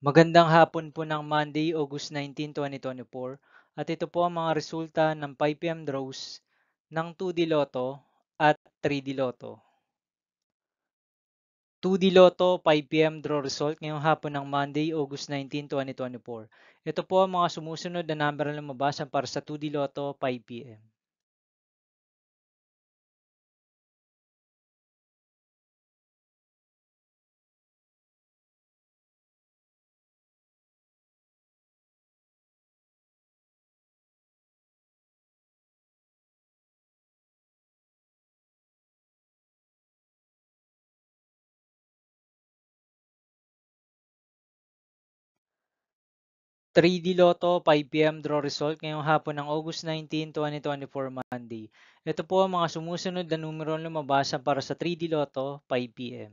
Magandang hapon po ng Monday, August 19, 2024 at ito po ang mga resulta ng 5 PM draws ng 2D Lotto at 3D Lotto. 2D Lotto 5 PM draw result ngayong hapon ng Monday, August 19, 2024. Ito po ang mga sumusunod na number na lumabas para sa 2D Lotto 5 PM. 3D Lotto 5 PM draw result ngayong hapon ng August 19, 2024 Monday. Ito po ang mga sumusunod na numero na lumabas para sa 3D Lotto 5 PM.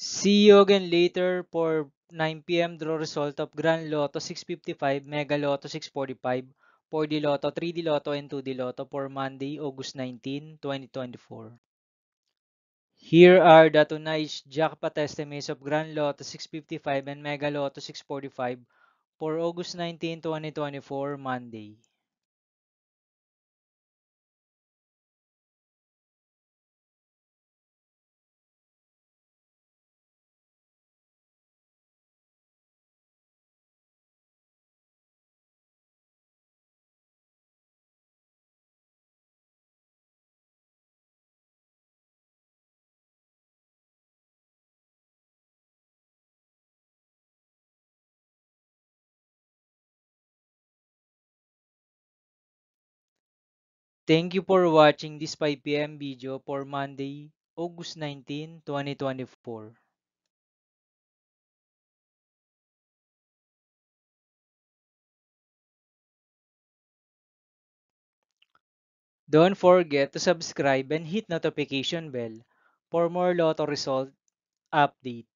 'See you again later for 9 PM draw result of Grand Lotto 655, Mega Lotto 645, 4D Lotto, 3D Lotto, and 2D Lotto for Monday, August 19, 2024. Here are the tonight's jackpot estimates of Grand Lotto 655 and Mega Lotto 645 for August 19, 2024, Monday. Thank you for watching this 5 PM video for Monday, August 19, 2024. Don't forget to subscribe and hit notification bell for more Lotto result update.